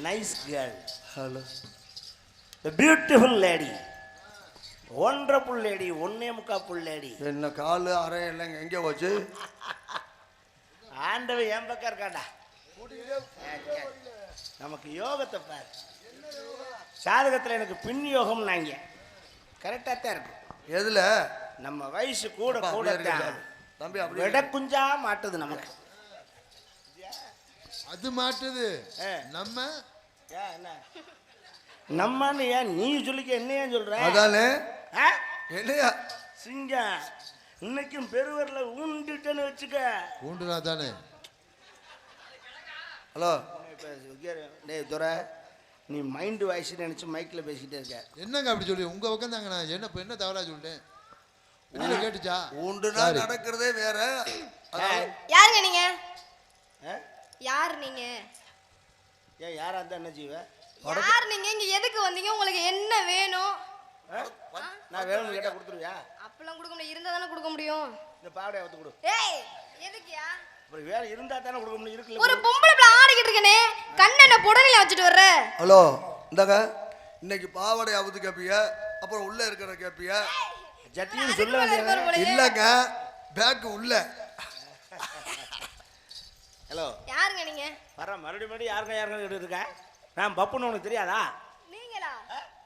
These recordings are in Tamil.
Nice girl. ஹலோ. தி பியூட்டிஃபுல் லேடி. Wonderful lady. ஒன்னே முக்கா புல் லேடி. என்ன காலு அரை இல்லைங்க எங்கே போச்சு? ஆண்டவன் என் பக்கம் இருக்காண்டா. நமக்கு யோகத்தை பாரு. சாதகத்தில் எனக்கு பின் யோகம் நாங்க கரெக்டாக தான் இருக்கு. எதுல? நம்ம வயசு கூட கூட தம்பி அப்படி விட குஞ்சா மாட்டுது நமக்கு. அது மாட்டுது. நம்ம என்ன நம்மன்னு ஏன் நீ சொல்லிக்க என்ன ஏன் சொல்ற? அதானே என்னையா சிங்கம் இன்னைக்கும் பெருவரில் ஊண்டுட்டேன்னு வச்சுக்க. ஊண்டுனா தானே. ஹலோ. டேய் துரை, நீ மைண்டு வாய்ஸ் நினைச்சு மைக்கில் பேசிக்கிட்டே இருக்க. என்னங்க அப்படி சொல்லி உங்க பக்கம் தாங்க. நான் என்ன தவறா சொல்லிட்டேன்? வெளியில கேட்டுச்சா? ஊண்டுனா நடக்கிறதே வேற. யாருங்க நீங்க? யார் நீங்க? ஏன் யாரா இருந்தா என்ன செய்வ? யார் நீங்க? இங்க எதுக்கு வந்தீங்க? உங்களுக்கு என்ன வேணும்? நான் வேணும்னு கேட்டா கொடுத்துருவியா? அப்பெல்லாம் கொடுக்க முடியும். இருந்தா தானே கொடுக்க முடியும். இந்த பாவடைய வந்து கொடு. ஏய் எதுக்குயா? அப்புறம் வேற இருந்தா தானே கொடுக்க முடியும். இருக்குல்ல ஒரு பொம்பளை பிள்ளை ஆடிக்கிட்டு இருக்கனே, கண்ணென்ன புடவையில வச்சுட்டு வர்ற. ஹலோ இந்தாங்க, இன்னைக்கு பாவடை அவுத்து கேப்பீங்க, அப்புறம் உள்ள இருக்கிற கேப்பீங்க. ஜட்டின்னு சொல்ல வேண்டியது இல்லங்க, பேக் உள்ள. ஹலோ யாருங்க நீங்க? வர மறுபடியும் யாருங்க கேட்டு இருக்க? நான் பப்புன்னு உனக்கு தெரியாதா? நீங்களா?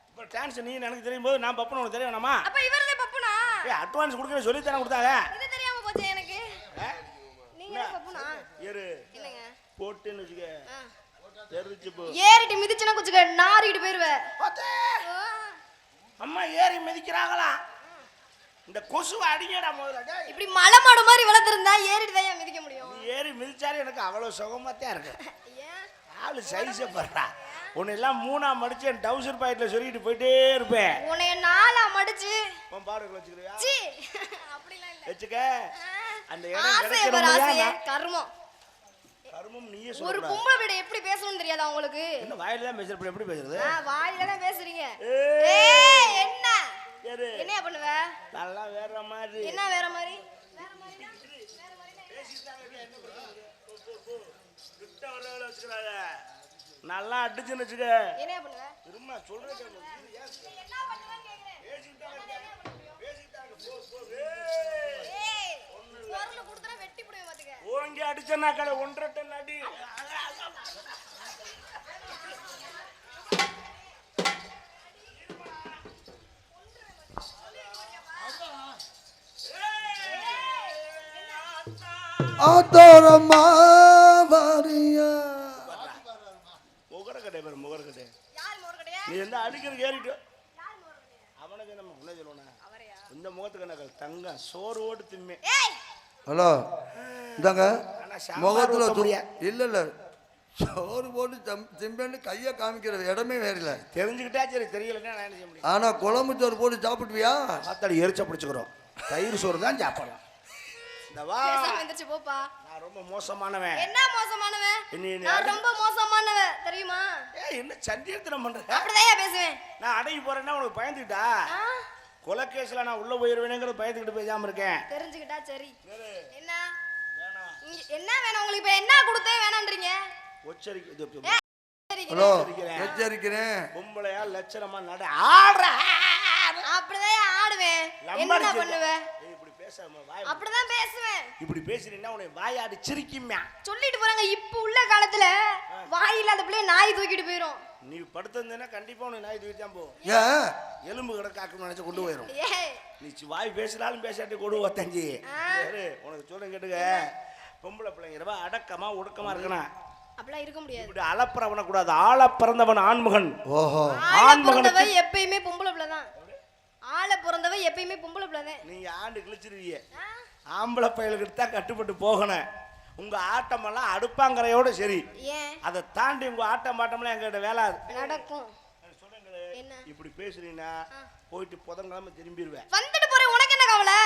இப்போ டான்ஸ் நீ எனக்கு தெரியும் போது நான் பப்புன்னு உனக்கு தெரிய வேணாமா? அப்ப இவரே பப்புனா? ஏய் அட்வான்ஸ் கொடுக்கற சொல்லி தானே கொடுத்தாங்க. இது தெரியாம போச்சே எனக்கு. நீங்க பப்புனா? ஏறு என்னங்க போட்டுன்னு வச்சுக்க. தெரிஞ்சு போ. ஏறிட்டு மிதிச்சனா குச்சுக்க நாறிட்டு போயிருவே. அம்மா ஏறி மிதிக்கிறாங்களா? இந்த கொசுவை அடிங்கடா முதல்ல. டேய் இப்படி மலை மாடு மாதிரி வளர்த்திருந்தா ஏறிட்டு தான் மிதிக்க முடியும். நீ ஏறி மிதிச்சாலே எனக்கு அவ்வளவு சுகமா தான் இருக்கு. ஏன்? ஆளு சைஸை பாருடா. உன்னை எல்லாம் மூணா மடிச்சு என் டவுசர் பாக்கெட்ல சொல்லிட்டு போயிட்டே இருப்பேன். உன்னைய நாலா மடிச்சு உன் பாருக்குள்ள வச்சுக்கிறியா? சி அப்படிலாம் இல்ல. வச்சுக்க. அந்த இடம் ஆசைய கர்மம். கர்மம் நீயே சொல்ற. ஒரு பொம்பளை விட எப்படி பேசணும்னு தெரியாதா உங்களுக்கு? என்ன வாயில தான் பேசுற, எப்படி பேசுறது? வாயில தான் பேசுறீங்க. ஏய் என்ன ஏறு. என்ன பண்ணுவ? நல்லா வேற மாதிரி. என்ன வேற மாதிரி? வேற மாதிரி கிட்ட வரல வச்சுக்கறாங்க. நல்லா அடிச்சுன்னு வச்சுக்க. என்ன பண்ணுவ? திரும்ப சொல்றேன். என்ன பண்ணுவன்னு கேக்குறேன். பேசிட்டாங்க போ போ. ஏய் பொருளை கொடுத்தா வெட்டி புடுவே பாத்துக்க. ஓங்கி அடிச்சனா கடை 1.5 டன் அடி. ஆத்தோரம்மா வாரியா. முகரக்கடை பேர் முகரக்கடை. யார் மோர்கடையா? நீ என்ன அடிக்கிறது ஏறிட்டு யார் மோர்கடையா? அவனுக்கு நம்ம என்ன சொல்லணும்? அவரையா? இந்த முகத்துக்கு என்ன தங்க சோறு ஓட்டு திம்மே. ஏய் ஹலோ இந்தாங்க, முகத்துல முடியா இல்ல இல்ல சோறு போட்டு திம்பேன்னு கையை காமிக்கிற இடமே வேற இல்ல. தெரிஞ்சுக்கிட்டா சரி, தெரியலன்னா நான் என்ன செய்ய முடியும்? ஆனா குழம்பு சோறு போட்டு சாப்பிட்டுவியா? காத்தாடி எரிச்ச பிடிச்சுக்கிறோம். தயிர் சோறு தான் சாப்பிடலாம். இந்த வா. பேசாம எந்திரச்சு போப்பா. நான் ரொம்ப மோசமானவன். என்ன மோசமானவன்? நீ நான் ரொம்ப மோசமானவன் தெரியுமா? ஏய் என்ன சண்டியத்தனம் பண்ற? அப்படிதான் பேசுவேன். நான் அடங்கி போறேன்னா உனக்கு பயந்துக்கிட்டா? கொலைகேஸ்ல நான் உள்ள போயிருவேனுங்கிற பயந்துக்கிட்டு பேசாம இருக்கேன். தெரிஞ்சுக்கிட்டா சரி. என்ன வேணாம். என்ன வேணும் உங்களுக்கு? இப்ப என்ன கொடுத்தே வேணான்றீங்க? உச்சரிக்க. ஹலோ எச்சரிக்கிறேன். பொம்பளையா லட்சணமா நட ஆடுற. அப்படிதான் ஆடுவேன். என்ன பண்ணுவ? இப்படி பேசாம வாய். அப்படிதான் பேசுவேன். இப்படி பேசுறீங்கன்னா உன்னை வாயாடி சிரிக்குமே. சொல்லிட்டு போறாங்க. இப்ப உள்ள காலத்துல வாய் இல்லாத பிள்ளைய நாய் தூக்கிட்டு போயிரும். நீ படுத்திருந்தேன்னா கண்டிப்பா உன்னை நாய் தூக்கிட்டு தான் போகும். ஏன் எலும்பு கிடக்காக்குன்னு நினைச்சு கொண்டு போயிடும். ஏய் நீ வாய் பேசினாலும் பேசாட்டி கொடு தஞ்சி. உனக்கு சொல்ல கேட்டுக்க. பொம்பளை பிள்ளைங்கிறவ அடக்கமா ஒடுக்கமா இருக்கணும். அப்படிலாம் இருக்க முடியாது. இப்படி அலப்பறவன கூடாது. ஆள பிறந்தவன் ஆண்மகன். ஓஹோ. ஆண்மகனவை எப்பயுமே பொம்பளை பிள்ளை தான். ஆள பிறந்தவ எப்பயுமே பொம்பளை பிள்ளை தான். நீங்க ஆண்டு கிழிச்சிருவீங்க. ஆம்பளை பயலுக்கு தான் கட்டுப்பட்டு போகணும். உங்க ஆட்டமெல்லாம் அடுப்பாங்கரையோட சரி. ஏன் அதை தாண்டி உங்க ஆட்டம் பாட்டம்லாம் எங்கிட்ட வேலை நடக்கும். என்ன இப்படி பேசுறீங்கன்னா போயிட்டு புதன்கிழமை திரும்பிடுவேன். வந்துட்டு போறேன். உனக்கு என்ன கவலை?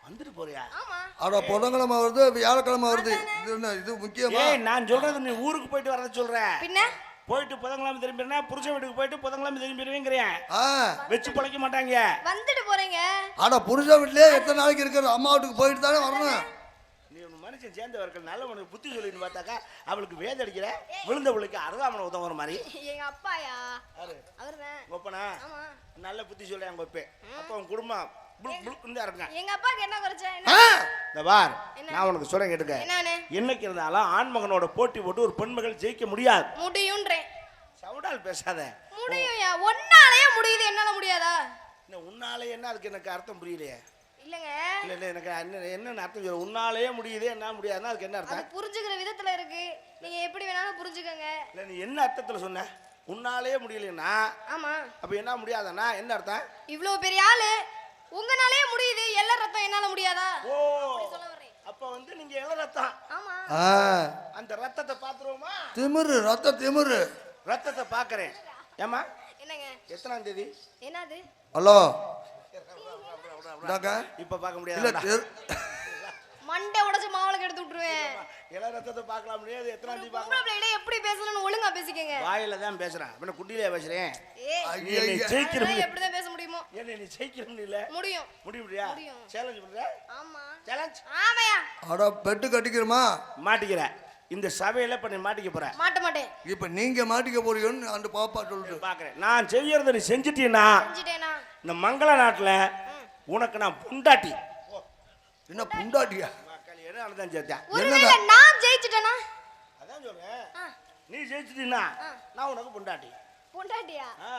வந்துட்டு போறியா? ஆமா. அட புதன்கிழமை வருது, வியாழக்கிழமை வருது. இது முக்கியமா? ஏய் நான் சொல்றது நீ ஊருக்கு போயிட்டு வரத சொல்றேன். பின்ன போயிட்டு புதன்கிழமை திரும்பினா புருஷன் வீட்டுக்கு போயிட்டு புதன்கிழமை திரும்பிடுவேங்கிறேன். வச்சு பழைக்க மாட்டாங்க. வந்துட்டு போறீங்க. ஆனா புருஷன் வீட்லயே எத்தனை நாளைக்கு இருக்கிற? அம்மா வீட்டுக்கு போயிட்டு தானே வரணும். நீ மனுஷன் சேர்ந்தவர்கள் நல்ல உனக்கு புத்தி சொல்லின்னு பார்த்தாக்கா அவளுக்கு வேத அடிக்கிற விழுந்த பிள்ளைக்கு அருகாமனை உதவுற மாதிரி. எங்க அப்பாயா யாரு அவர்தான். கொப்பனா ஆமா நல்ல புத்தி சொல்லி அவங்க கொப்பே அப்போ அவன் குடும்பம் இருக்கான். எங்க அப்பாக்கு என்ன குறைச்ச இந்த பார் நான் உனக்கு சொல்ல கேட்டுக்க. என்னன்னு என்னைக்கு இருந்தாலும் ஆண்மகனோட போட்டி போட்டு ஒரு பெண்மகள் ஜெயிக்க முடியாது. முடியும்ன்றேன். சவுடால் பேசாத. முடியும்யா. ஒன்னாலயே முடியுது, என்னால முடியாதா? உன்னாலே என்ன அதுக்கு எனக்கு அர்த்தம் புரியலையே. இல்லங்க இல்ல இல்ல எனக்கு என்ன அர்த்தம் சொல்ல. உன்னாலேயே முடியுது என்ன முடியாதுன்னா அதுக்கு என்ன அர்த்தம்? அது புரிஞ்சுக்கிற விதத்துல இருக்கு. நீங்க எப்படி வேணாலும் புரிஞ்சுக்கங்க. இல்ல நீ என்ன அர்த்தத்துல சொன்ன? உன்னாலேயே முடியலன்னா ஆமா அப்ப என்ன முடியாதுன்னா என்ன அர்த்தம்? இவ்வளவு பெரிய ஆளு உங்கனாலேயே முடியுது, எல்லா ரத்தம் என்னால முடியாதா? ஓ சொல்ல வரேன். அப்ப வந்து நீங்க எவ்வளவு ரத்தம்? ஆமா அந்த ரத்தத்தை பாத்துருவோமா? திமிரு ரத்த திமிரு. ரத்தத்தை பாக்குறேன். ஏமா என்னங்க எத்தனாம் தேதி? என்னது? ஹலோ இந்தாங்க. இப்ப பார்க்க இல்ல முடியாது. மண்டை உடைச்சு மாவுளக்கு எடுத்து விட்டுருவேன். எல்லா ரத்தத்தை பார்க்கலாம் முடியாது. எத்தனாம் தேதி பொம்பளை பிள்ளைகிட்ட எப்படி பேசணும்னு ஒழுங்கா பேசிக்கங்க. வாயில தான் பேசுறேன். அப்ப குண்டிலே பேசுறேன். ஏய் ஐயா, ஜெயிக்கிற எப்படிதான் பேச முடியுமோ? என்ன நீ ஜெயிக்கணும் இல்ல முடியும். முடியா? முடியும். சேலஞ்ச் பண்ற? ஆமா சேலஞ்ச். ஆமையா அட பெட்டு கட்டிக்கிறோமா? மாட்டிக்கிற. இந்த சபையில இப்ப நீ மாட்டிக்க போற. மாட்ட மாட்டேன். இப்ப நீங்க மாட்டிக்க போறீங்கன்னு அந்த பாப்பா சொல்லிட்டு பாக்குறேன். நான் செய்யறத நீ செஞ்சிட்டீன்னா செஞ்சுட்டேனா? இந்த மங்கள நாட்டுல உனக்கு நான் புண்டாட்டி. என்ன புண்டாட்டியா? மக்கள் என்ன அனுதான் சேர்த்தேன். ஒருவேளை நான் ஜெயிச்சிட்டேனா? அதான் சொல்றேன். நீ ஜெயிச்சிட்டீன்னா நான் உனக்கு புண்டாட்டி. பொண்டாட்டியா? ஆ.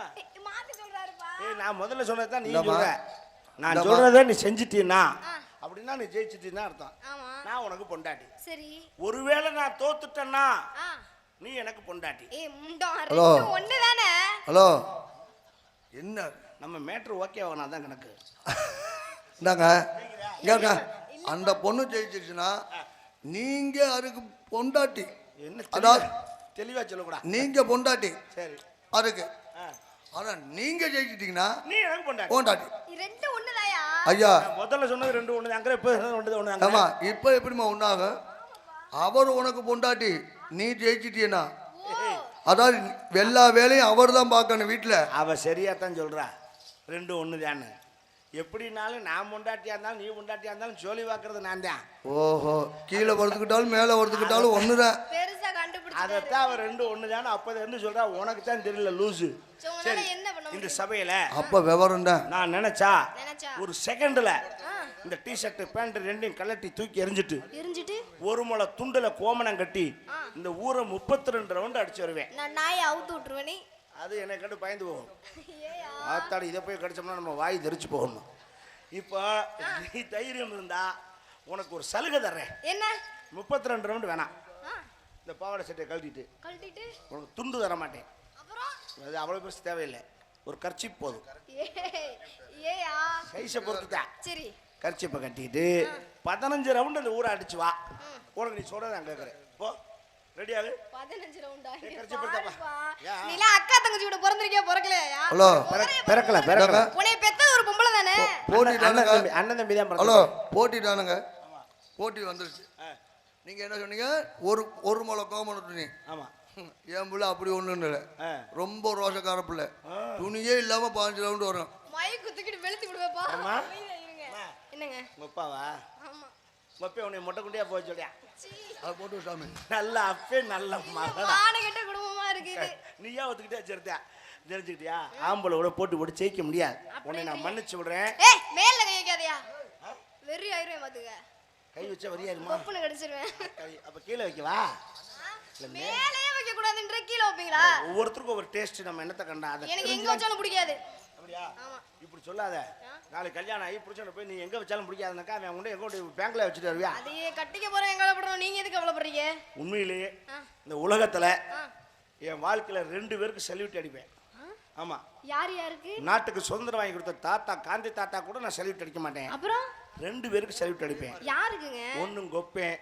மாத்தி சொல்றாருப்பா. ஏய் நான் முதல்ல சொன்னதான் நீ இந்தம்மா. சொல்ற. நான் இந்தம்மா. சொல்றத நீ செஞ்சிட்டீன்னா ஆ. அப்படின்னா நீ ஜெயிச்சிட்டீன்னா அர்த்தம். ஆமா நான் உனக்கு பொண்டாட்டி. சரி. ஒருவேளை நான் தோத்துட்டேன்னா ஆ நீ எனக்கு பொண்டாட்டி. ஏய் முண்டம் ஹலோ. ரெண்டும் ஒண்ணுதானே? ஹலோ என்ன நம்ம மேட்ரு ஓகே ஆகணும் அதான் கணக்கு. இந்தாங்க இங்க அந்த பொண்ணு ஜெயிச்சிருச்சுன்னா நீங்க அதுக்கு பொண்டாட்டி. என்ன அதாவது தெளிவா சொல்லக்கூடாது. நீங்க பொண்டாட்டி சரி. அதுக்கு. ஆனா நீங்க ஜெயிச்சிட்டீங்கன்னா நீ எனக்கு பொண்டாட்டி. பொண்டாட்டி. ரெண்டு ஒண்ணுதாயா? ஐயா நான் முதல்ல சொன்னது ரெண்டு ஒண்ணு அங்க இப்ப சொன்னது ஒண்ணு அங்க. ஆமா இப்ப எப்படிமா ஒண்ணாகும்? அவர் உனக்கு பொண்டாட்டி, நீ ஜெயிச்சிட்டீன்னா அதாவது எல்லா வேலையும் அவர் தான் பார்க்கணும் வீட்டுல. அவ சரியா தான் சொல்றா. ரெண்டு ஒண்ணு தானே. எப்படினாலும் நான் பொண்டாட்டியா இருந்தாலும் நீ பொண்டாட்டியா இருந்தாலும் சோழி வாக்குறது நான் தான். ஓஹோ கீழே வறுத்துக்கிட்டாலும் மேலே வறுத்துக்கிட்டாலும் ஒண்ணுதான். பெருசா கண்டுபிடிச்சு அதைத்தான் அவ ரெண்டு ஒண்ணு தானே அப்போது இருந்து சொல்றா. உனக்கு தான் தெரியல லூசு. சரி என்ன பண்ண இந்த முடியும்? சபையில அப்ப விவரம் தான். நான் நினைச்சா நினைச்சா ஒரு செகண்ட்ல ஆ, இந்த டிஷர்ட் பேண்ட் ரெண்டையும் கலட்டி தூக்கி எரிஞ்சிட்டு எரிஞ்சிட்டு ஒரு முளை துண்டுல கோமணம் கட்டி ஆ. இந்த ஊரை 32 ரவுண்ட் அடிச்சு வருவேன். நான் நாயை அவுத்து விட்டுருவேன். நீ அது என்னை கண்டு பயந்து போகும். ஏயா ஆத்தாடி இதை போய் கடிச்சோம்னா நம்ம வாய் தெரிச்சு போகணும். இப்போ நீ தைரியம் இருந்தா உனக்கு ஒரு சலுகை தர்றேன். என்ன? 32 ரவுண்டு வேணாம். ஆ, இந்த பாவாடை சட்டையை கழட்டிட்டு கழட்டிட்டு உனக்கு துண்டு தர மாட்டேன். அப்புறம் அது அவ்வளோ பெருசு தேவையில்லை. ஒரு கர்ச்சிப் போதும். ஏயா சைஸை பொறுத்துட்டா. சரி கர்ச்சிப்பை கட்டிட்டு 15 ரவுண்டு அந்த ஊரை அடிச்சு வா. உனக்கு நீ சொல்றதை நான் கேட்குறேன். போ ரெடியாகு. 15 ரவுண்டா? ஏய், கடிச்சு போடுப்பா. யா. நீல அக்கா தங்கச்சி கூட பிறந்திருக்கியா பிறக்கலையா? ஹலோ பிறக்கல. உன்னை பெத்தது ஒரு பொம்பளை தானே? போட்டிட்டானுங்க. அண்ணன் தம்பி தான் ஹலோ பிறந்தாங்க. போட்டிட்டானுங்க. போட்டி வந்துருச்சு. நீங்க என்ன சொன்னீங்க? ஒரு முளை கோமணம் துணி. ஆமா. என் பிள்ளை அப்படி ஒண்ணுன்னு இல்லை. ரொம்ப ரோஷக்கார பிள்ளை. துணியே இல்லாம 15 ரவுண்டு வரும். மைக் குத்திக்கிட்டு வெளுத்தி விடுவேப்பா. ஆமா. இருங்க. என்னங்க? உங்க அப்பாவா? ஆமா. உங்க அப்பா உன்னை மொட்டை குண்டியா போக சொல்லியா? சீ. அதை போட்டு சாமி. நல்ல அப்பே நல்ல மகனா. மானகெட்ட குடும்பமா இருக்குது. நீயா ஒத்துக்கிட்டே சேர்த்தியா? தெரிஞ்சுக்கிட்டியா? ஆம்பளை கூட போட்டு ஜெயிக்க முடியாது. உன்னை நான் மன்னிச்சு விடுறேன். ஏய் மேல கை வைக்காதயா? வெறி ஆயிரும் பாத்துக்க. கை வச்சா வரியாருமா? கொப்புன்னு கடிச்சிருவேன். அப்ப கீழே வைக்கவா? மேலேயே வைக்க கூடாதுன்ற கீழே வைப்பீங்களா? ஒவ்வொருத்தருக்கும் ஒரு டேஸ்ட். நம்ம என்னத்தை கண்டா அதை எனக்கு எங்க வச்சாலும் பிடிக்காது. அப்படியா? ஆமா. இப்படி சொல்லாத. நாளைக்கு கல்யாணம் ஆகி புடிச்சவனை போய் நீ எங்க வச்சாலும் பிடிக்காதுனாக்கா அவன் கொண்டு எங்க கொண்டு பேங்க்ல வச்சுட்டு வருவியா? அதையே கட்டிக்க போறேன் கவலைப்படுறோம். நீங்க எதுக்கு கவலைப்படுறீங்க? உண்மையிலேயே ஆ. இந்த உலகத்துல ஆ. என் வாழ்க்கையில 2 பேருக்கு சல்யூட் அடிப்பேன். ஆமா. யார் யாருக்கு? நாட்டுக்கு சுதந்திரம் வாங்கி கொடுத்த தாத்தா காந்தி தாத்தா கூட நான் சல்யூட் அடிக்க மாட்டேன். அப்புறம் 2 பேருக்கு சல்யூட் அடிப்பேன். யாருக்குங்க? ஒன்னும் கொப்பேன்,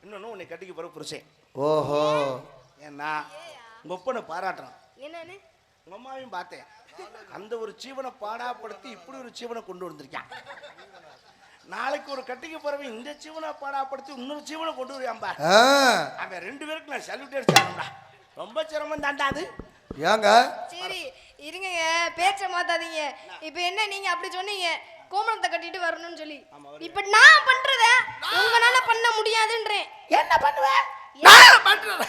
இன்னொன்னு உன்னை கட்டிக்க போற புருஷன். ஓஹோ ஏன்னா உங்க ஒப்பனை பாராட்டுறான். என்னன்னு? உங்க அம்மாவையும் பார்த்தேன். அந்த ஒரு ஜீவனை பாடாப்படுத்தி இப்படி ஒரு ஜீவனை கொண்டு வந்திருக்கான். நாளைக்கு ஒரு கட்டிக்க போறவன் இந்த ஜீவனை பாடாப்படுத்தி இன்னொரு ஜீவனை கொண்டு வருவான்பா. அவன் 2 பேருக்கு நான் சல்யூட் அடிச்சானுடா. ரொம்ப சிரமம் தாண்டா அது. ஏங்க சரி இருங்க, பேச்ச மாத்தாதீங்க. இப்போ என்ன நீங்க அப்படி சொன்னீங்க, கோமணத்தை கட்டிட்டு வரணும்னு சொல்லி இப்ப நான் பண்றத உங்களால பண்ண முடியாதுன்றேன். என்ன பண்ணுவேன் நான் பண்றேன்.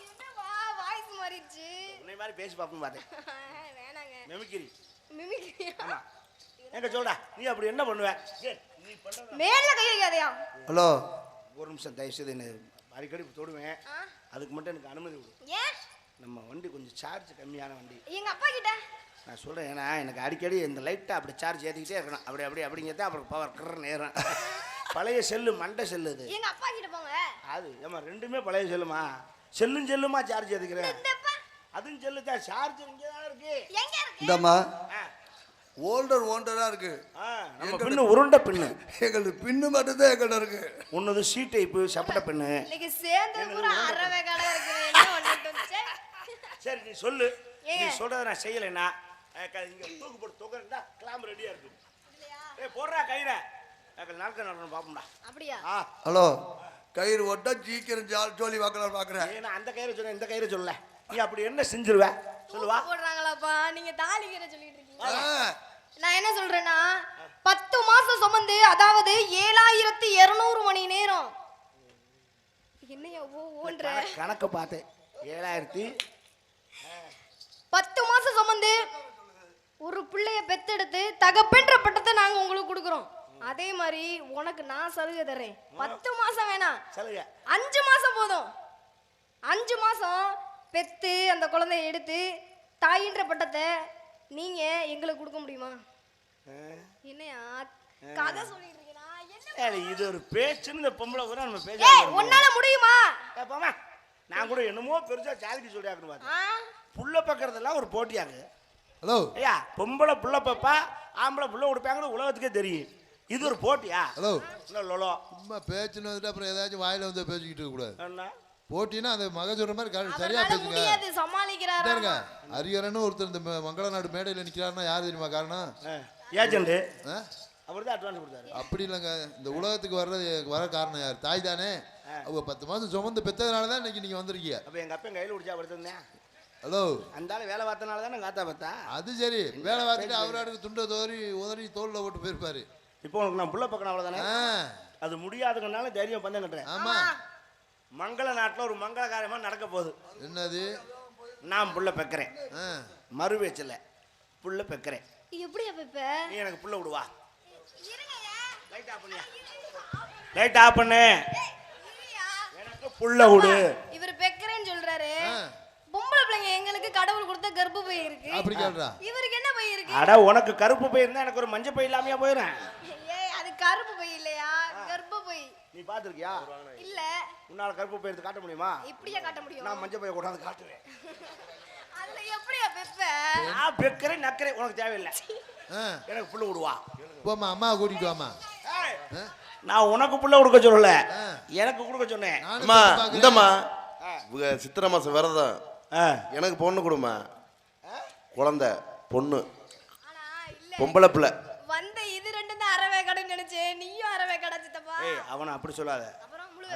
என்னவா வாய்ஸ் மாறிடுச்சு. உன்னை மாதிரி பேசி பார்ப்போம் பார்த்தேன். வேணாங்க. மெமிக்கிரி. மிமிக்ரி. ஆமா. எங்க சொல்டா நீ அப்படி என்ன பண்ணுவ? நீ பண்றது மேல கை வைக்காதயா. ஹலோ, ஒரு நிமிஷம் தயவு செய்து என்ன அடிக்கடி தொடுவேன். அதுக்கு மட்டும் எனக்கு அனுமதி கொடு. ஏன்? நம்ம வண்டி கொஞ்சம் சார்ஜ் கம்மியான வண்டி. எங்க அப்பா கிட்ட நான் சொல்கிறேன், ஏன்னா எனக்கு அடிக்கடி இந்த லைட்டை அப்படி சார்ஜ் ஏற்றிக்கிட்டே இருக்கணும். அப்படிங்கிறத அப்புறம் பவர் கர் நேரம். பழைய செல்லு மண்டை செல்லு இது. எங்க அப்பா கிட்ட போங்க. அது ஏமா ரெண்டுமே பழைய செல்லுமா? செல்லுமா சார்ஜ் ஏற்றிக்கிறேன். இந்தப்பா அதுவும் செல்லு தான், சார்ஜ் இங்கே தான் இருக்கு. எங்க இருக்கு? இந்தம்மா ஆ, ஓல்டரா இருக்கு. நம்ம பின்னு உருண்டை பின்னு. எங்களுக்கு பின்னு மட்டும்தான் எங்கிட்ட இருக்கு. ஒன்னது சி டைப்பு சப்பட்டை பின்னு. இன்னைக்கு சேர்ந்து பூரா அறவே கடை இருக்குது. என்ன பண்ணிட்டு வந்துச்சு? சரி நீ சொல்லு. நீ ஏங்க. சொல்றத நான் செய்யலைன்னா இங்க தூக்கு போட்டு தூக்குறா கிளாம்பு ரெடியா இருக்கு. போடுறா கயிறை நாட்கள் நடக்கணும் பாப்போம்டா. அப்படியா? ஹலோ, கயிறு ஓட்ட சீக்கிரம் ஜோலி பார்க்கலாம் பார்க்குறேன். ஏன்னா அந்த கயிறை சொன்ன இந்த கயிறை சொல்லல. நீ அப்படி என்ன செஞ்சிருவ சொல்லுவா? போடுறாங்களாப்பா? நீங்க தாலிக்கிற சொல்லிட்டு இருக்கீங்க. நான் என்ன சொல்றேன்னா 10 மாசம் சுமந்து, அதாவது 7200 மணி நேரம். என்னையா ஓன்ற கணக்க பார்த்தேன். 7000 10 மாசம் சுமந்து ஒரு பிள்ளைய பெத்தெடுத்து தகப்பென்ற பட்டத்தை நாங்க உங்களுக்கு கொடுக்குறோம். அதே மாதிரி உனக்கு நான் சலுகை தர்றேன். 10 மாசம் வேணாம், சலுகை 5 மாசம் போதும். 5 மாசம் பெத்து அந்த குழந்தைய எடுத்து தாயின்ற பட்டத்தை நீங்க எங்களுக்கு கொடுக்க முடியுமா? என்னையா கதை சொல்லிட்டு இருக்கீனா? என்ன இது ஒரு பேச்சுன்னு இந்த பொம்பளை கூட நம்ம பேச. ஏய், உன்னால முடியுமா? பாமா நான் கூட என்னமோ பெருசா சாதிக்கு சொல்லியாக்கணும் பார்த்தேன். புள்ள பக்கறதெல்லாம் ஒரு போட்டியாங்க. ஹலோ ஐயா, பொம்பளை புள்ள பப்பா ஆம்பளை புள்ள கொடுப்பாங்கன்னு உலகத்துக்கே தெரியும். இது ஒரு போட்டியா? ஹலோ என்ன லோலோ சும்மா பேச்சுன்னு வந்துட்டு அப்புறம் ஏதாச்சும் வாயில வந்து பேசிக்கிட்டு இருக்க கூடாது. என்ன போட்டினா அந்த மக சொல்ற மாதிரி சரியா அவரால பேசுங்க. முடியாது, சமாளிக்கிறாரா? பாருங்க, ஹரிஹரன்னு ஒருத்தர் இந்த மங்களநாடு மேடையில் நிக்கிறாருன்னா யார் தெரியுமா காரணம்? ஏஜென்ட் ஆ? அவர் தான் அட்வான்ஸ் கொடுத்தாரு. அப்படி இல்லைங்க, இந்த உலகத்துக்கு வர காரணம் யார்? தாய் தானே. அவங்க 10 மாசம் சுமந்து பெற்றதுனால தான் இன்னைக்கு நீங்க வந்திருக்கீங்க. அப்ப எங்க அப்பா கையில பிடிச்சா படுத்திருந்தேன். ஹலோ, அந்த ஆளு வேலை பார்த்தனால தானே காத்தா பார்த்தா. அது சரி, வேலை பார்த்துட்டு அவராடுக்கு துண்டை உதறி தோல்ல போட்டு போயிருப்பாரு. இப்போ உனக்கு நான் புள்ள பக்கம் அவ்வளவுதானே. ஆ, அது முடியாதுங்கனால தைரியம் பந்தம் கட்டுறேன். ஆமா. மங்கள நாட்டில் ஒரு மங்கள காரியமா நடக்க போகுது. என்னது? நான் புள்ள பெக்கிறேன். ஆ, மறு பேச்சில் புள்ள பெக்கிறேன். எப்படியா பெப்ப? நீ எனக்கு புள்ள விடுவா. லைட் ஆஃப் பண்ணியா? லைட் ஆஃப் பண்ணு. எனக்கு புள்ள விடு. இவர் பெக்கறேன்னு சொல்றாரு. ஆ. பொம்பளை பிள்ளைங்க எங்களுக்கு கடவுள் கொடுத்த கர்ப்ப பை இருக்கு. அப்படி கேள்றா? இவருக்கு என்ன பை இருக்கு? அட உனக்கு கருப்பு பை இருந்தா எனக்கு ஒரு மஞ்சள் பை இல்லாமையா போயிடும். ஏய், அது கருப்பு பை இல்லையா, கர்ப்ப பை. நீ பாத்துருக்கியா? இல்ல. உன்னால கருப்பு பை எடுத்து காட்ட முடியுமா? இப்படியே காட்ட முடியும்? நான் மஞ்சள் பையை கொண்டாந்து காட்டுவேன். அதுல எப்படியா பெப்ப? நான் பெக்கிறேன் நக்கிறேன், உனக்கு தேவையில்லை. ஆ, எனக்கு புள்ள விடுவா. போம்மா, அம்மாவை கூட்டிட்டு வாமா. நான் உனக்கு புள்ள கொடுக்க சொல்லல, எனக்கு கொடுக்க சொன்னேன். அம்மா இந்தம்மா இவங்க சித்திரை மாசம் விரதம். எனக்கு பொண்ணு கொடுமா. குழந்தை பொண்ணு ஆனா இல்ல, பொம்பளை பிள்ளை. வந்த இது ரெண்டும் தான் அரவே கடைன்னு நினைச்சேன். நீயும் அரவே கடை சித்தப்பா. ஏய், அவனை அப்படி சொல்லாத. அப்புறம் முழுவே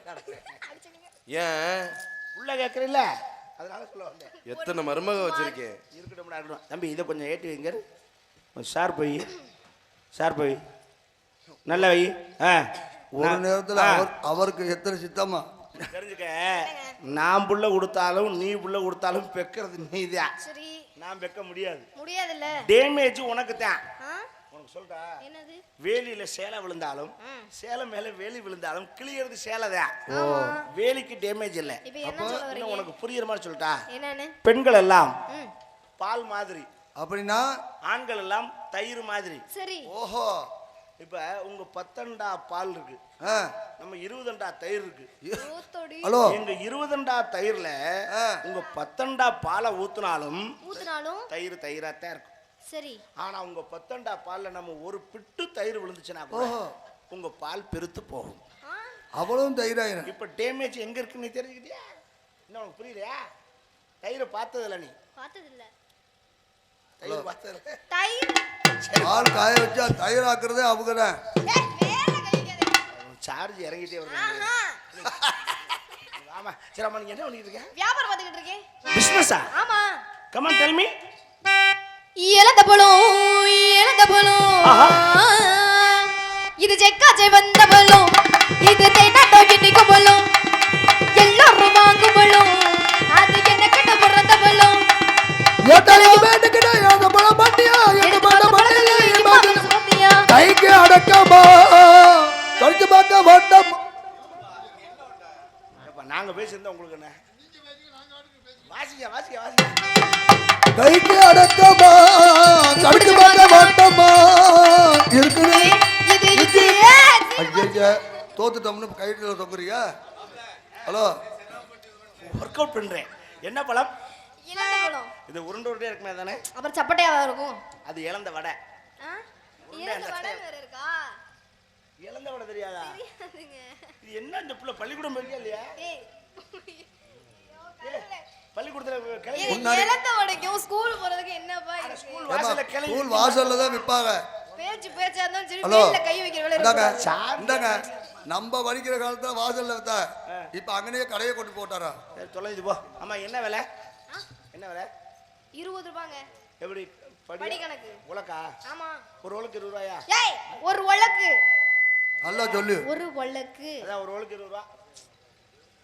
கடை முழு அடிச்சுக்கங்க. ஏன் புள்ள கேட்கறீல்ல, அதனால சொல்ல வந்தேன். எத்தனை மருமக வச்சிருக்கேன்? இருக்கட்டும் இருக்கட்டும். தம்பி இதை கொஞ்சம் ஏற்றி வைங்க. சார் போய் நல்ல வை. ஒரு நேரத்தில் அவருக்கு எத்தனை சித்தமா தெரிஞ்சுக்க, நான் புள்ள கொடுத்தாலும் நீ புள்ள கொடுத்தாலும் பெக்கிறது நீதான். சரி, நான் பெக்க முடியாது. முடியாதுல்ல. டேமேஜ் உனக்கு தான். ஆ? உனக்கு சொல்றா, என்னது? வேலியில சேலை விழுந்தாலும் சேலை மேல வேலி விழுந்தாலும் கிளியறது சேலை தான். ஆமா. வேலிக்கு டேமேஜ் இல்லை. இப்போ என்ன சொல்ல இன்னும் வரீங்க? உனக்கு புரியுற மாதிரி சொல்லிட்டா. என்னன்னு? பெண்கள் எல்லாம் ம். பால் மாதிரி, அப்படின்னா? ஆண்கள் எல்லாம் தயிர் மாதிரி. சரி. ஓஹோ. இப்ப உங்க 10 அண்டா பால் இருக்கு, நம்ம 20 அண்டா தயிர் இருக்கு. ஊத்தோடி. ஹலோ, எங்க 20 அண்டா தயிர்ல உங்க 10 அண்டா பாலை ஊத்துனாலும் தயிராத்தான் இருக்கும். சரி. ஆனா உங்க 10 அண்டா பால்ல நம்ம ஒரு பிட்டு தயிர் விழுந்துச்சுன்னா கூட உங்க பால் பெருத்து போகும். அவ்வளவும் தயிராயிரம். இப்ப டேமேஜ் எங்க இருக்குன்னு தெரிஞ்சுக்கிட்டியா? என்ன உனக்கு புரியலையா? தயிரை பார்த்ததில்ல நீ? பார்த்தது இல்ல. தயிர் பார்த்ததில்ல. தயிர் பால் காய வச்சா தயிராக்குறதே அவங்க தான். சார்ஜ் இறங்கிட்டே வருது. ஆமா. சரி அம்மா, நீங்க என்ன பண்ணிட்டு இருக்கீங்க? வியாபாரம் பார்த்துக்கிட்டு இருக்கேன். பிசினஸா? ஆமா. Come on tell me. இழந்த பழம் இது செக்காச்சை வந்த பழம் இது தேனாட்டோ இன்னைக்கு பழம் எல்லாரும் வாங்கும் பழம் அது என்ன கிட்ட பிறந்த பழம் கைக்கு அடக்கமா கழிச்சு பார்க்க வட்டம் நாங்க பேசியிருந்தோம் உங்களுக்கு என்ன வாசிக்க வாசிக்க வாசிக்க கைக்கு அடக்கமா கழிச்சு பார்க்க வட்டமா இருக்குது ஐயா தோத்துட்டோம்னு கைட்டு தொங்குறியா ஹலோ ஒர்க் அவுட் பண்றேன் என்ன பழம் இளந்த பழம் இது உருண்டை உருண்டையா இருக்குமே தானே அப்புறம் சப்பட்டையாவா இருக்கும் அது இளந்த வடை இளந்த வடை வேற இருக்கா இளந்த வடை தெரியாதா தெரியாதுங்க இது என்ன இந்த புள்ள பள்ளிக்கூடம் போயிருக்கா இல்லையா ஏய் பள்ளிக்கூடத்துல கிளை இளந்த வடைக்கும் ஸ்கூல் போறதுக்கு என்னப்பா இருக்கு ஸ்கூல் வாசல்ல கிளை ஸ்கூல் வாசல்ல தான் விற்பாங்க பேச்சா இருந்தாலும் சரி ஹலோ வீட்ல கை வைக்கிற வேலை இந்தாங்க இருக்கு இந்தாங்க நம்ம படிக்கிற காலத்துல வாசல்ல வித்தா இப்ப அங்கனே கடையை கொண்டு போட்டாரா சரி தொலைஞ்சு போ ஆமா என்ன விலை என்ன விலை 20 ரூபாங்க எப்படி படி கணக்கு உலக்கா ஆமா ஒரு உலக்கு 20 ரூபாயா ஏய் ஒரு வழக்கு நல்லா சொல்லு ஒரு வழக்கு அதான் ஒரு உலக்கு 20 ரூபா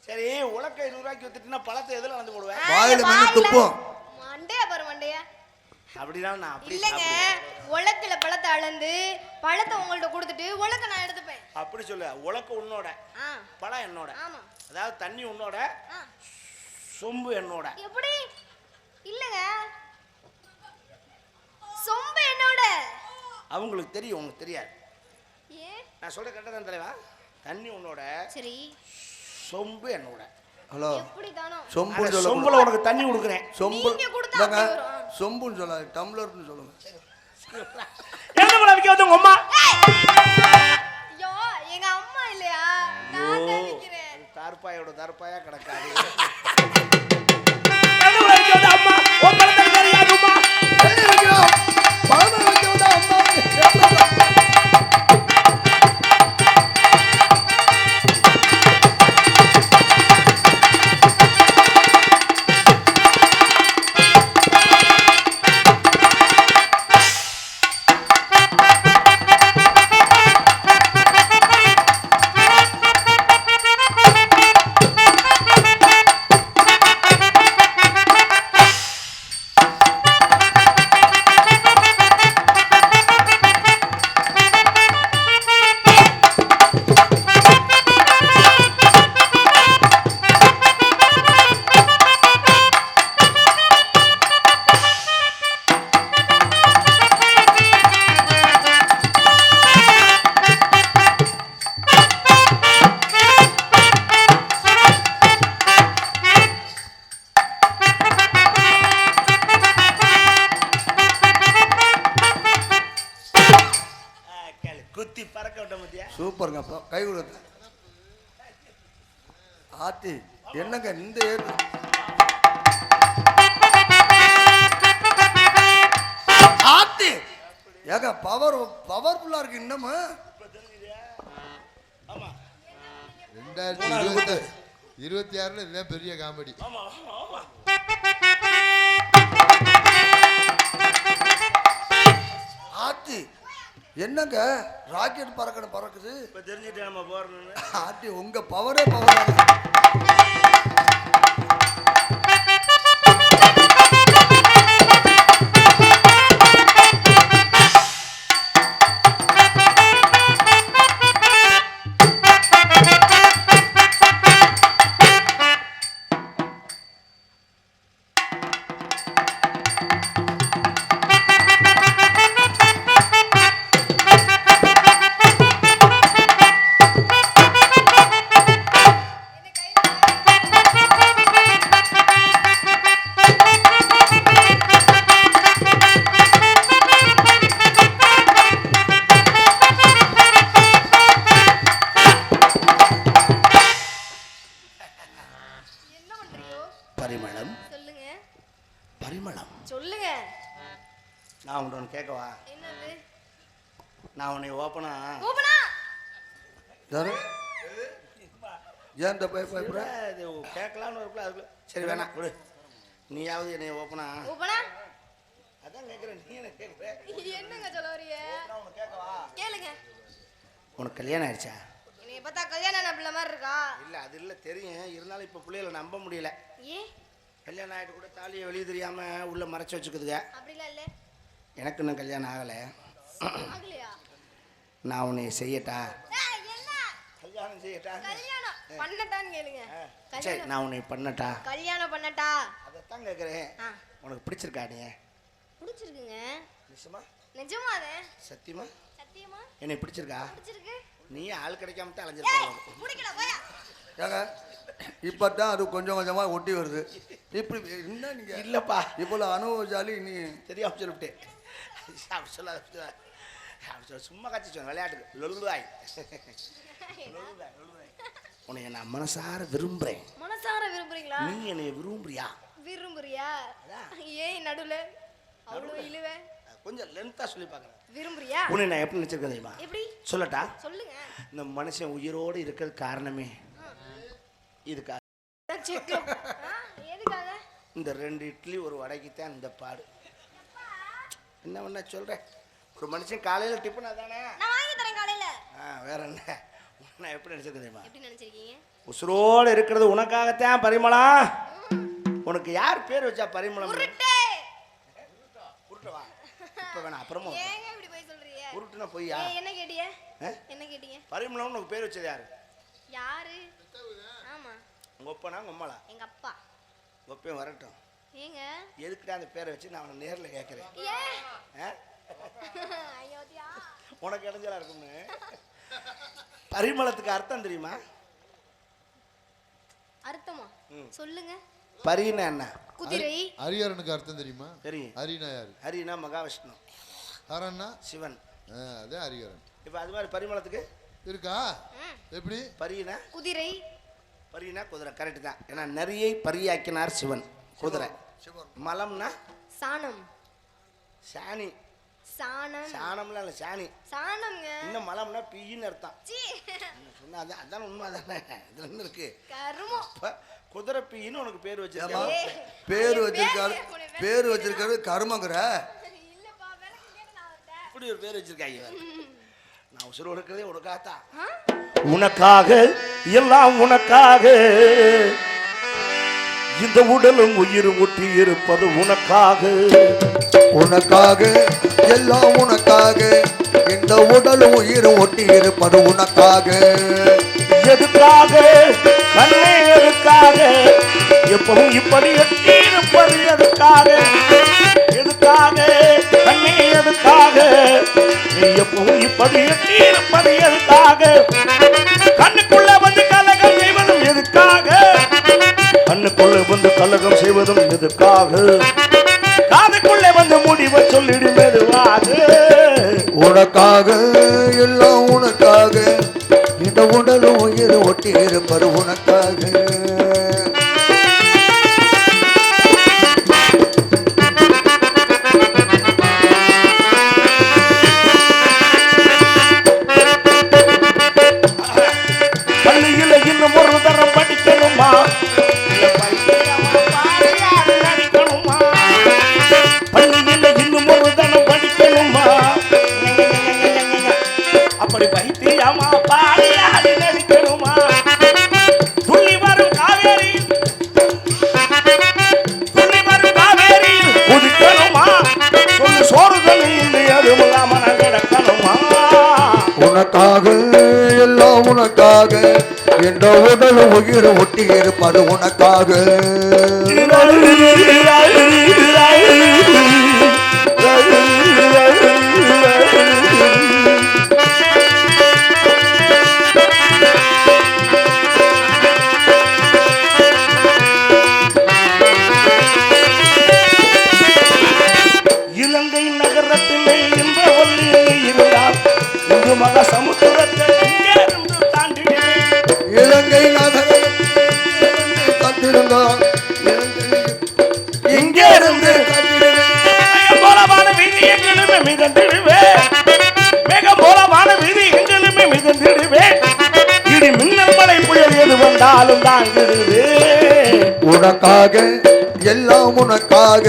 சரி உலக்க 20 ரூபாய்க்கு வித்துட்டுனா பழத்தை எதுல வந்து போடுவேன் வாயில மென்னு துப்போம் மண்டையா பாரு மண்டையா அப்படினா நான் அப்படி இல்லங்க உலக்குல பழத்தை அளந்து பழத்தை உங்கள்ட்ட கொடுத்துட்டு உலக்க நான் எடுத்துப்பேன் அப்படி சொல்லு உலக்க உன்னோட ஆ பழம் என்னோட ஆமா அதாவது தண்ணி உன்னோட ஆ சொம்பு என்னோட எப்படி இல்லங்க சொம்பு என்னோட அவங்களுக்கு தெரியும் உங்களுக்கு தெரியாது ஏன் நான் சொல்ற கரெக்டா தான் தலைவா தண்ணி உன்னோட சரி சொம்பு என்னோட ஹலோ எப்படி தானோ சொம்பு அந்த சொல்ல சொம்புல உனக்கு தண்ணி கொடுக்குறேன் சொம்பு நீங்க கொடுத்தா இந்தாங்க அப்படி வரும். சொம்புன்னு சொல்லாது டம்ளர்னு சொல்லுங்க எந்த பழம் விற்க வந்து உங்க அம்மா ஐயோ எங்க அம்மா இல்லையா நான் தான் விக்கிறேன் தார்பாயோட தார்பாயா கிடக்காது எந்த பழம் விற்க வந்து அம்மா உன் பழத்தை தெரியாது அம்மா ஏய், வைக்கிறோம். பழமை வைக்க விட அம்மா குத்தி பறக்க விட்ட மத்தியா சூப்பருங்க அப்பா கை கொடுத்து ஆத்தி என்னங்க இந்த ஏறு ஆத்தி ஏங்க பவர்ஃபுல்லா இருக்கு இன்னமும் 2026 இதுதான் பெரிய காமெடி. ஆத்தி என்னங்க ராக்கெட் பறக்குது இப்ப தெரிஞ்சுட்டு நம்ம போறோம்னு ஆத்தி உங்க பவரே பவர் பரிமளம் சொல்லுங்க பரிமளம் சொல்லுங்க நான் உன்னை கேட்கவா என்னது நான் உன்னை ஓப்பனா ஓபனா ஏன் பயப்படுற இது கேட்கலான்னு இருக்குல்ல அதுக்குள்ள சரி வேணாம் விடு நீயாவது என்னை ஓப்பனா ஓபனா அதான் கேட்குறேன், நீ என்ன கேட்குற? என்னங்க சொல்ல வரீங்க? நான் உனக்கு கேட்கவா? கேளுங்க. உனக்கு கல்யாணம் ஆயிடுச்சா? என்னைய பார்த்தா கல்யாணம் ஆன பிள்ளை மாதிரி இருக்கா? இல்லை அது இல்லை தெரியும், இருந்தாலும் இப்போ பிள்ளைகளை நம்ப முடியல. ஏன் கல்யாணம் ஆகிட்டு கூட தாலியை வெளியே தெரியாமல் உள்ளே மறைச்சி வச்சுக்குதுங்க. அப்படிலாம் இல்லை. எனக்கு இன்னும் கல்யாணம் ஆகலை. ஆகலையா? நான் உன்னை செய்யட்டா? என்ன கல்யாணம் செய்யட்டா? கல்யாணம் பண்ணட்டான்னு கேளுங்க. சரி, கல்யாணம் நான் உன்னை பண்ணட்டா? கல்யாணம் பண்ணட்டா? அதைத்தான் கேட்குறேன். ஆ, உனக்கு பிடிச்சிருக்கா நீ? பிடிச்சிருக்குங்க. நிச்சயமா? நிஜமாதே? சத்தியமா? சத்தியமா என்னை பிடிச்சிருக்கா? பிடிச்சிருக்கு. நீ ஆள் கிடைக்காம தான் அலைஞ்சிருக்க. பிடிக்கல போயா. ஏங்க இப்போ தான் அது கொஞ்சம் கொஞ்சமாக ஒட்டி வருது. இப்படி என்ன நீங்கள் இல்லைப்பா, இவ்வளோ அனுபவசாலி நீ. தெரியாம சொல்லிவிட்டேன். அப்படி சொல்லாத, அப்படி சொல்ல, சும்மா காட்சி சொன்ன விளையாட்டுக்கு. லொல்லுவாய். உன்னை நான் மனசார விரும்புறேன். மனசார விரும்புறீங்களா? நீ என்னை விரும்புறியா? விரும்புறியா? ஏன் நடுவுல அவ்வளவு இழுவ? கொஞ்சம் லென்த்தா சொல்லி பார்க்குறேன். விரும்புறியா? உன்னை நான் எப்படி நினைச்சிருக்கேன் தெரியுமா? எப்படி சொல்லட்டா? சொல்லுங்க. இந்த மனுஷன் உயிரோடு இருக்கிறது காரணமே இதுக்கா. செக்கம். எதுக்காக? இந்த 2 இட்லி ஒரு வடைக்கு தான் இந்த பாடு. என்ன பண்ண சொல்கிறேன், ஒரு மனுஷன் காலையில் டிஃபன் அதானே. நான் வாங்கி தரேன் காலையில. வேற என்ன, நான் எப்படி நினச்சிருக்கேன் தெரியுமா? எப்படி நினைச்சிருக்கீங்க? உசுரோடு இருக்கிறது உனக்காகத்தான் பரிமளம். உனக்கு யார் பேர் வச்சா பரிமளம்? உருட்டே. உருட்டவா? இப்போ வேணாம், அப்புறமா ஏங்க இப்படி போய் சொல்றீங்க? உருட்டுனா பொய்யா? என்ன கேட்டீங்க? என்ன கேட்டீங்க? பரிமளம் உனக்கு பேர் வச்சது யாரு? யாரு? ஆமா, உங்க ஒப்பனா உங்க அம்மாளா? எங்க அப்பா. ஒப்பையும் வரட்டும். ஏங்க எதுக்குடா அந்த பேரை வச்சு நான் அவனை நேரில் கேட்குறேன். ஏன்? ஐயோதியா. உனக்கு இடைஞ்சலா இருக்கும்னு. பரிமளத்துக்கு அர்த்தம் தெரியுமா? அர்த்தமா சொல்லுங்க. பரினா என்ன? குதிரை. ஹரிஹரனுக்கு அர்த்தம் தெரியுமா? தெரியும். ஹரினா யாரு? ஹரினா மகாவிஷ்ணு, ஹரன்னா சிவன். அதே ஹரிஹரன். இப்போ அது மாதிரி பரிமளத்துக்கு இருக்கா? எப்படி? பரினா குதிரை. பரினா குதிரை. கரெக்டு தான். ஏன்னா நரியை பரியாக்கினார் சிவன். குதிரை. மலம்னா சாணம். சாணி. சாணம். சாணம்லாம் இல்லை, சாணி. சாணம்ங்க. இன்னும் மலம்னா பின்னு அர்த்தம். சீ. சொன்னா அதான், அதான் உண்மை தானே. இதுல இருந்து இருக்கு. கருமம். குதிரை பின்னு உனக்கு பேர் ஏமா வச்சிருக்கேன். பேர் வச்சிருக்காரு, பேர் வச்சிருக்காரு கருமங்கிற. இல்லப்பா, விளக்கு கேட்டு நான் வந்தேன். இப்படி ஒரு பேர் வச்சிருக்காங்க. நான் உசுரோடு இருக்கிறதே உனக்காகத்தான். உனக்காக எல்லாம் உனக்காக, இந்த உடலும் உயிர் ஒட்டி இருப்பது உனக்காக. உனக்காக எல்லாம் உனக்காக, இந்த உடல் உயிர் ஒட்டி இருப்பது உனக்காக. எதுக்காக கண்ணே எதுக்காக, எப்பவும் இப்படி எட்டி இருப்பது எதுக்காக. எதுக்காக கண்ணே எதுக்காக, நீ எப்பவும் இப்படி எட்டி இருப்பது எதுக்காக. கண்ணுக்குள்ள வந்து கலகம் செய்வதும் எதுக்காக, கண்ணுக்குள்ள வந்து கலகம் செய்வதும் எதுக்காக. காதுக்குள்ளே வந்து முடிவை சொல்லிடும் மெதுவாக. உனக்காக எல்லாம் உனக்காக, இந்த உடல் உயிர் ஒட்டி இருப்பது உனக்காக. பள்ளியில் இன்னும் ஒரு தரம் படிக்கணுமா, நடிக்கணுமா? பள்ளியில் இன்னும் ஒரு தரம் படிக்கணுமா, அப்படி பைத்தியமா பாடியாடி நடிக்கணுமா? துள்ளி வரும் காவேரியில், துள்ளி வரும் காவேரியில் குதிக்கணுமா? சொல்லு சோறுதல் இல்லை அது முகாமன கிடக்கணுமா? உனக்காக எல்லாம் உனக்காக, இந்த உடல் உயிர் ஒட்டி இருப்பது உனக்காக. இலங்கை நகரத்திலே இந்த ஒல்லி இருந்தால் இந்து மக சமுத்திரத்தை இங்கே இருந்து தாண்டிடுவேன். இலங்கை நகரம் கட்டிருந்தான், இங்கே இருந்து மேகம் போலமான வீதி எங்கிலுமே மிதந்திடுவேன். மேகம் போலமான வீதி எங்கிலுமே மிதந்திடுவேன். இடி மின்னல் மழை புயல் எது வந்தாலும் தாங்கிடுவேன். உனக்காக எல்லாம் உனக்காக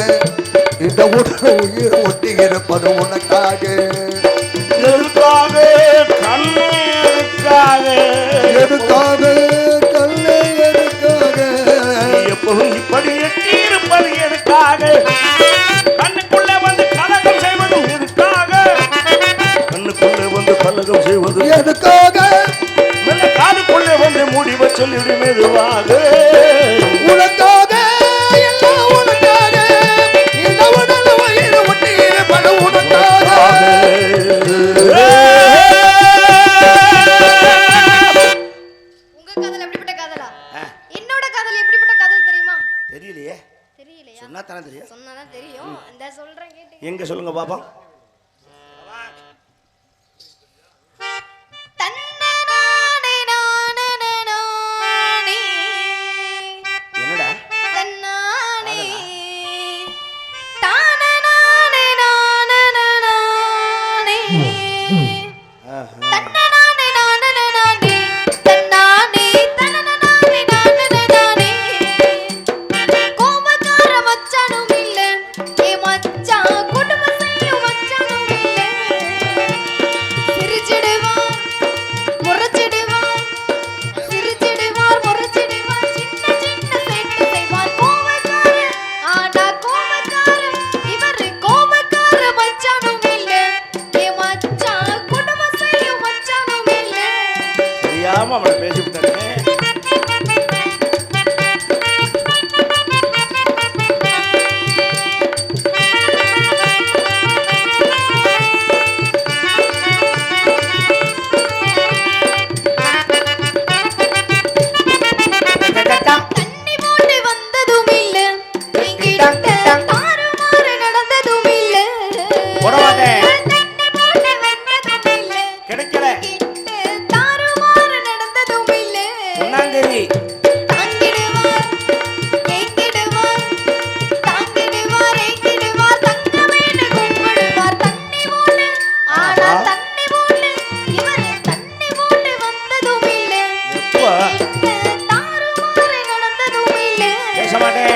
இந்த உடல் உயிர் ஒட்டி இருப்பது உனக்காக எதுக்காக கண்ணே எதுக்காக எதுக்காக கல்லே எதுக்காக எப்பவும் இப்படி எட்டி இருப்பது எதுக்காக கண்ணுக்குள்ள வந்து கலகம் செய்வதும் எதுக்காக கண்ணுக்குள்ள வந்து கலகம் செய்வதும் எதுக்காக மெல்ல காதுக்குள்ளே வந்து முடிவை சொல்லிவிடு மெதுவாக உனக்காக எல்லாம் உனக்காக இந்த உடல் உயிர் ஒட்டி இருப்பது உனக்காக உங்க காதல் எப்படிப்பட்ட காதலா என்னோட காதல் எப்படிப்பட்ட காதல் தெரியுமா? தெரியலையே, தெரியலையா? சொன்னா தானே தெரியும். சொன்னாதான் தெரியும். இந்த சொல்றேன் கேட்டீங்க. எங்க சொல்லுங்க பாப்பா. என்னடா தெரியாம அவனை பேசி விட்டானே. போட மாட்டேன். கிடைக்கல. ஒன்னாந்தேதி எப்போ பேச மாட்டேன்.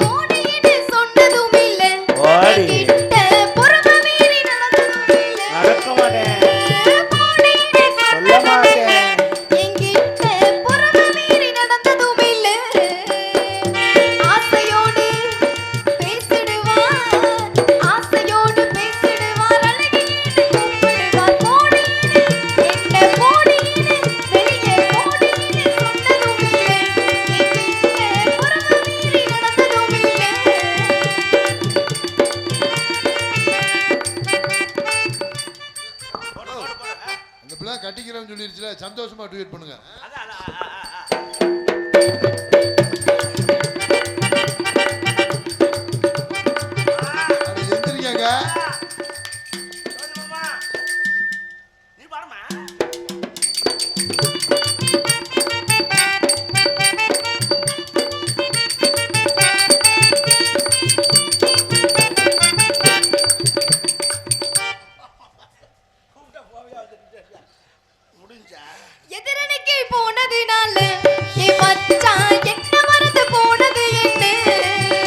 ஓடி நடக்க மாட்டேன். சொல்ல மாட்டேன். அந்த பிள்ளை கட்டிக்கிறேன்னு சொல்லிருச்சுல, சந்தோஷமா ட்வீட் பண்ணுங்க. அது எந்திரிக்கங்க. நீ பாருமா. முடிஞ்சா எதிரனுக்கு போனதுனால என் மச்சான் என்ன மறந்து போனது என்ன?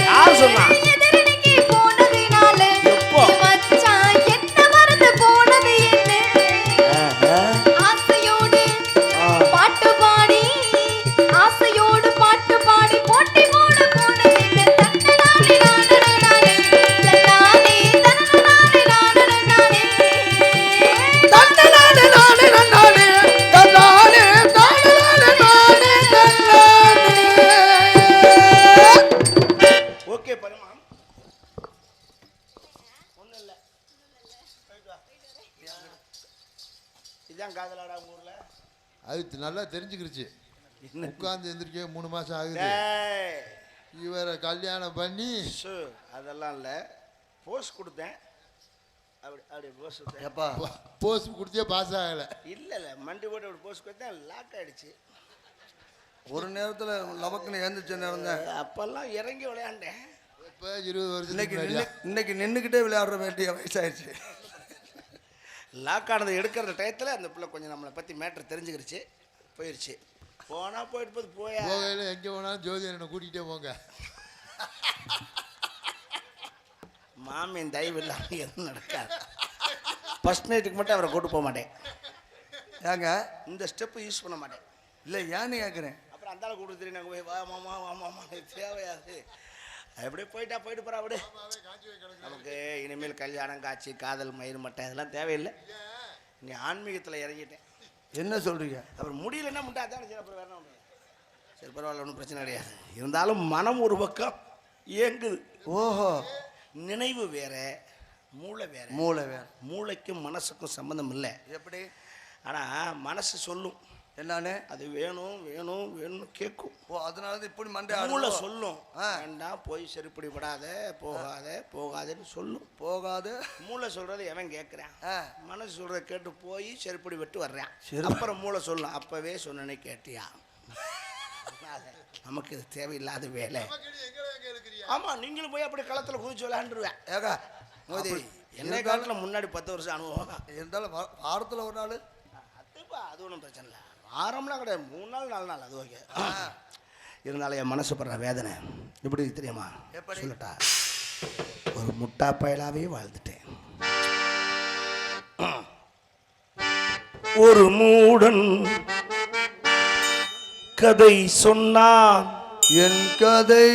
யார் சொன்னா? எதிரனுக்கு போனதுனால எப்போ? என் மச்சான் என்ன மறந்து போனது என்ன? ஆசையோடு பாட்டு பாடி ஆசையோடு பாட்டு பாடி போட்டி போட போனது என்ன? தன்னனானே நானே தன்னானே தன்னனானே நானே தன்னலானே நானே நன்னானே தன்னானே தானலானே நானே நன்னானே. ஓகே பரமா. ஒண்ணும் இல்ல. இதான் காதலாடா உங்க ஊர்ல. அது நல்லா தெரிஞ்சுக்கிருச்சு. என்ன? உட்கார்ந்து எந்திரிக்க 3 மாசம் ஆகுது. டேய். இவரை கல்யாணம் பண்ணி சு, அதெல்லாம் இல்ல. போஸ்ட் கொடுத்தேன். அப்படி அப்படி போஸ் கொடுத்தேன். எப்பா போஸ் கொடுத்தே பாஸ் ஆகலை. இல்ல இல்ல மண்டி போட்டு அப்படி போஸ் கொடுத்தேன், லாக் ஆயிடுச்சு. ஒரு நேரத்துல லவக்குன்னு ஏந்திரிச்ச நேரம் தான். அப்பெல்லாம் இறங்கி விளையாண்டேன். இப்போ 20 வருஷம் இன்னைக்கு நின்றுக்கிட்டே விளையாடுற வேண்டிய வயசாயிடுச்சு. லாக் ஆனதை எடுக்கிற டயத்தில் அந்த பிள்ளை கொஞ்சம் நம்மளை பற்றி மேட்ரு தெரிஞ்சுக்கிடுச்சு, போயிடுச்சு. போனா போயிட்டு போது போயா போகையில் எங்கே போனாலும் ஜோதியன் என்னை கூட்டிகிட்டே போங்க. மாமியின் தயவு இல்லாமல் எதுவும் நடக்காது. ஃபர்ஸ்ட் நைட்டுக்கு மட்டும் அவரை கூட்டு போக மாட்டேன். ஏங்க இந்த ஸ்டெப்பு யூஸ் பண்ண மாட்டேன். இல்லை ஏன்னு கேட்குறேன். அப்புறம் அந்த ஆளை கூட்டு தெரியும், நாங்கள் போய் வா மாமா வா மாமா தேவையாது. அப்படியே போயிட்டா போயிட்டு போகிறா. அப்படியே நமக்கு இனிமேல் கல்யாணம் காட்சி காதல் மயிர் மட்டை இதெல்லாம் தேவையில்லை. நீ ஆன்மீகத்தில் இறங்கிட்டேன். என்ன சொல்றீங்க? அப்புறம் முடியலன்னா முட்டா தான். சரி அப்புறம் வேற என்ன, சரி பரவாயில்ல, ஒன்றும் பிரச்சனை கிடையாது. இருந்தாலும் மனம் ஒரு பக்கம் இயங்குது. ஓஹோ, நினைவு வேற, மூளை வேற. மூளை வேற. மூளைக்கும் மனசுக்கும் சம்மந்தம் இல்லை. எப்படி? ஆனால் மனசு சொல்லும் என்னன்னு, அது வேணும் வேணும் வேணும்னு கேட்கும். ஓ அதனால தான் இப்படி மண்டை மூளை சொல்லும், வேண்டாம் போய் சரிப்படி படாத போகாத போகாதன்னு சொல்லும். போகாது. மூளை சொல்றது எவன் கேட்குறான்? மனசு சொல்றத கேட்டு போய் செருப்படி விட்டு வர்றான். அப்புறம் மூளை சொல்லும், அப்பவே சொன்னனே கேட்டியா? நமக்கு இது தேவையில்லாத வேலை. ஆமா, நீங்களும் போய் அப்படி களத்துல குதிச்சு விளையாண்டுருவேன். ஏகா மோதி என்ன காலத்தில் முன்னாடி 10 வருஷம் அனுபவம் இருந்தாலும் வாரத்தில் ஒரு நாள் அதுப்பா, அது ஒன்றும் பிரச்சனை இல்லை. வாரம்லாம் கிடையாது, 3 நாள் 4 நாள் அது ஓகே. இருந்தாலும் என் மனசு படுற வேதனை எப்படி தெரியுமா? எப்படி சொல்லட்டா? ஒரு முட்டா பயலாவே வாழ்ந்துட்டேன். ஒரு மூடன் கதை சொன்னான், என் கதை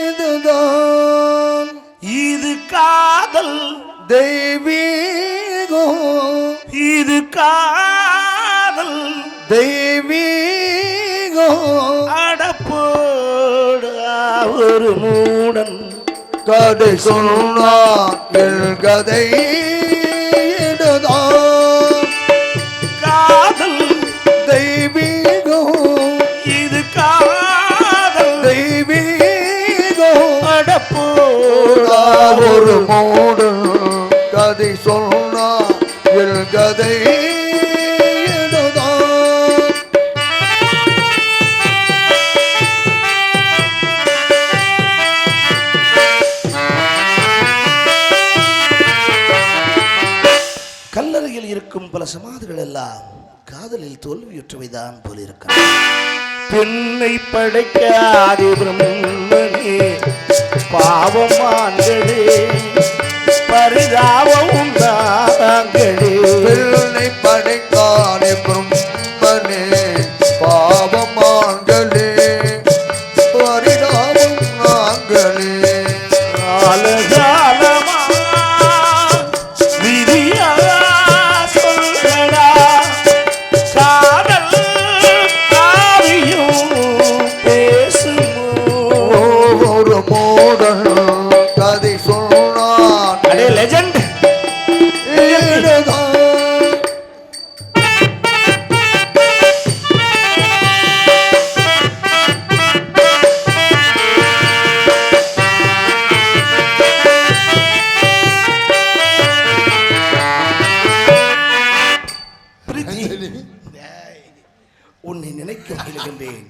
இதுதான், இது காதல் தெய்வீகம், இது காதல் தெய்வீகம். அடப்போடு ஒரு மூடன் கதை சொன்னான், என் கதை இதுதான், காதல் தெய்வீகம், இது காதல் தெய்வீகம். அடப்போடா ஒரு மூடு கதை சொன்னா என் கதை இதுதான். கல்லறையில் இருக்கும் பல சமாதிகள் எல்லாம் காதலில் தோல்வியுற்றவைதான் போல இருக்க. பெண்ணை படைக்காதே பிரம்மனே, பாவமான்களே பரிதாபம் உண்டாங்களே. பெண்ணை படைக்காதே பிரம்மனே, பாவமான்களே பரிதாபம் நாங்களே. காலகாலமா விதியா சொல்லடா, காதல் காவியும் பேசுமோ. ஒரு மூடன் கதை சொன்னான், அடே லெஜெண்ட் இதுதான். உன்னை நினைக்க முயலுகின்றேன்,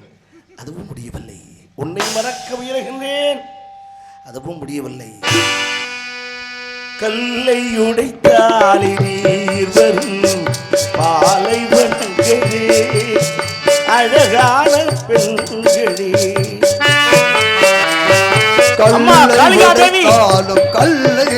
அதுவும் முடியவில்லை. உன்னை மறக்க முயலுகின்றேன், அதுவும் முடியவில்லை. கல்லை உடைத்தாலே நீர் வரும் பாலைவனங்களே, அழகான பெண்களே. அம்மா காளிகா தேவி, கல்லை